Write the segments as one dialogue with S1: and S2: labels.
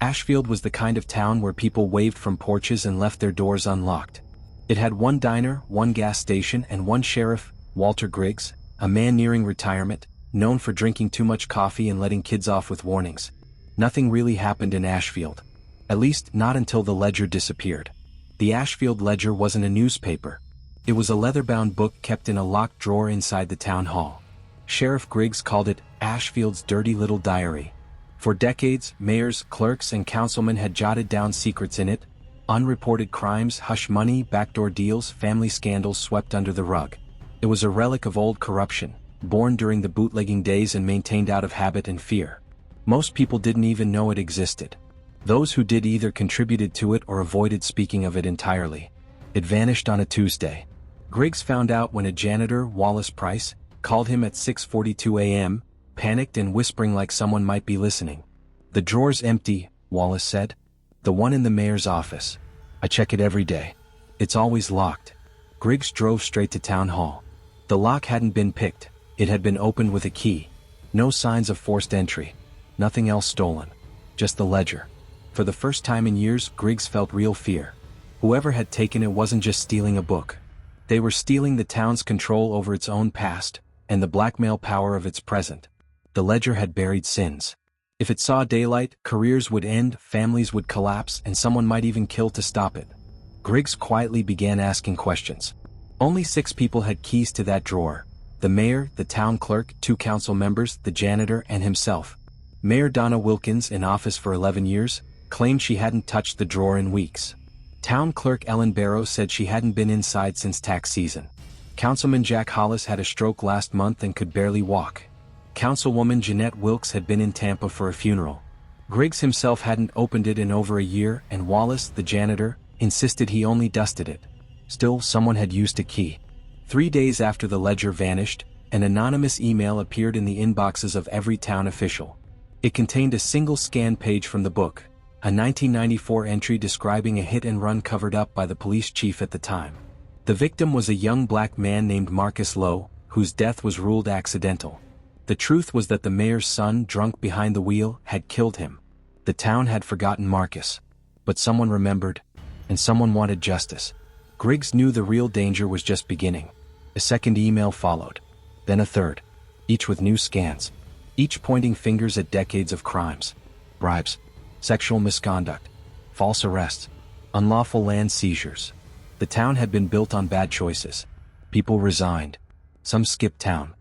S1: Ashfield was the kind of town where people waved from porches and left their doors unlocked. It had one diner, one gas station, and one sheriff, Walter Griggs, a man nearing retirement, known for drinking too much coffee and letting kids off with warnings. Nothing really happened in Ashfield. At least, not until the Ledger disappeared. The Ashfield Ledger wasn't a newspaper. It was a leather-bound book kept in a locked drawer inside the town hall. Sheriff Griggs called it Ashfield's dirty little diary. For decades, mayors, clerks, and councilmen had jotted down secrets in it: unreported crimes, hush money, backdoor deals, family scandals swept under the rug. It was a relic of old corruption, born during the bootlegging days and maintained out of habit and fear. Most people didn't even know it existed. Those who did either contributed to it or avoided speaking of it entirely. It vanished on a Tuesday. Griggs found out when a janitor, Wallace Price, called him at 6:42 a.m., panicked and whispering like someone might be listening. "The drawer's empty," Wallace said. "The one in the mayor's office. I check it every day. It's always locked." Griggs drove straight to town hall. The lock hadn't been picked. It had been opened with a key. No signs of forced entry. Nothing else stolen. Just the ledger. For the first time in years, Griggs felt real fear. Whoever had taken it wasn't just stealing a book. They were stealing the town's control over its own past, and the blackmail power of its present. The ledger had buried sins. If it saw daylight, careers would end, families would collapse, and someone might even kill to stop it. Griggs quietly began asking questions. Only 6 people had keys to that drawer: the mayor, the town clerk, 2 council members, the janitor, and himself. Mayor Donna Wilkins, in office for 11 years, claimed she hadn't touched the drawer in weeks. Town clerk Ellen Barrow said she hadn't been inside since tax season. Councilman Jack Hollis had a stroke last month and could barely walk. Councilwoman Jeanette Wilkes had been in Tampa for a funeral. Griggs himself hadn't opened it in over a year, and Wallace, the janitor, insisted he only dusted it. Still, someone had used a key. 3 days after the ledger vanished, an anonymous email appeared in the inboxes of every town official. It contained a single scan page from the book, a 1994 entry describing a hit-and-run covered up by the police chief at the time. The victim was a young black man named Marcus Lowe, whose death was ruled accidental. The truth was that the mayor's son, drunk behind the wheel, had killed him. The town had forgotten Marcus. But someone remembered, and someone wanted justice. Griggs knew the real danger was just beginning. A second email followed. Then a third. Each with new scans. Each pointing fingers at decades of crimes. Bribes. Sexual misconduct. False arrests. Unlawful land seizures. The town had been built on bad choices. People resigned. Some skipped town.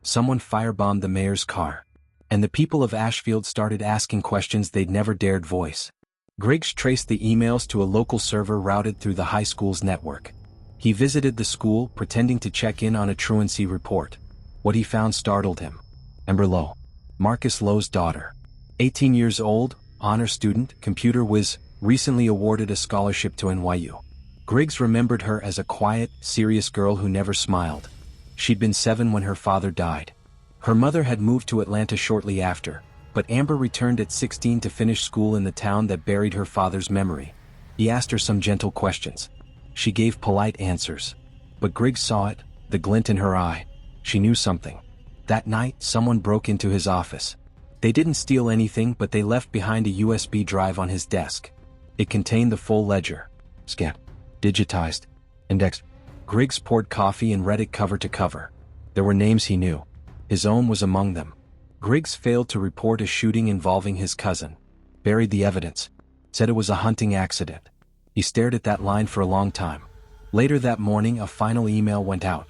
S1: Someone firebombed the mayor's car. And the people of Ashfield started asking questions they'd never dared voice. Griggs traced the emails to a local server routed through the high school's network. He visited the school, pretending to check in on a truancy report. What he found startled him. Amber Lowe, Marcus Lowe's daughter. 18 years old, honor student, computer whiz, recently awarded a scholarship to NYU. Griggs remembered her as a quiet, serious girl who never smiled. She'd been 7 when her father died. Her mother had moved to Atlanta shortly after, but Amber returned at 16 to finish school in the town that buried her father's memory. He asked her some gentle questions. She gave polite answers. But Griggs saw it, the glint in her eye. She knew something. That night, someone broke into his office. They didn't steal anything, but they left behind a USB drive on his desk. It contained the full ledger. Scanned. Digitized. Indexed. Griggs poured coffee and read it cover to cover. There were names he knew. His own was among them. Griggs failed to report a shooting involving his cousin. Buried the evidence. Said it was a hunting accident. He stared at that line for a long time. Later that morning, a final email went out.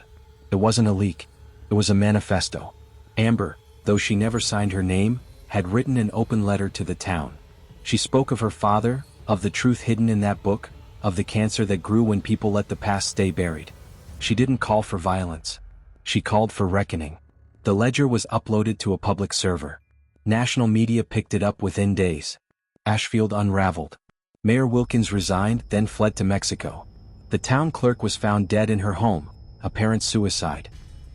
S1: It wasn't a leak. It was a manifesto. Amber, though she never signed her name, had written an open letter to the town. She spoke of her father, of the truth hidden in that book, of the cancer that grew when people let the past stay buried. She didn't call for violence. She called for reckoning. The ledger was uploaded to a public server. National media picked it up within days. Ashfield unraveled. Mayor Wilkins resigned, then fled to Mexico. The town clerk was found dead in her home, apparent suicide.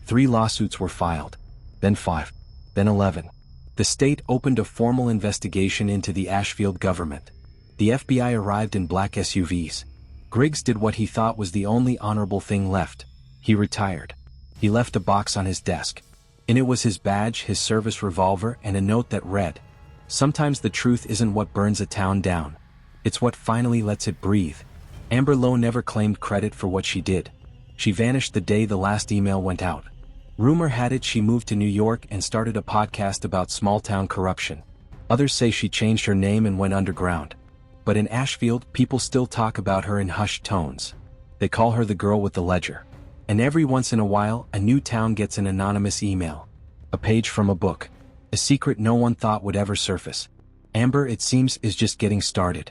S1: 3 lawsuits were filed. Then 5. Then 11. The state opened a formal investigation into the Ashfield government. The FBI arrived in black SUVs. Griggs did what he thought was the only honorable thing left. He retired. He left a box on his desk. In it was his badge, his service revolver, and a note that read, Sometimes the truth isn't what burns a town down. It's what finally lets it breathe. Amber Lowe never claimed credit for what she did. She vanished the day the last email went out. Rumor had it she moved to New York and started a podcast about small-town corruption. Others say she changed her name and went underground. But in Ashfield, people still talk about her in hushed tones. They call her the girl with the ledger. And every once in a while, a new town gets an anonymous email. A page from a book. A secret no one thought would ever surface. Amber, it seems, is just getting started.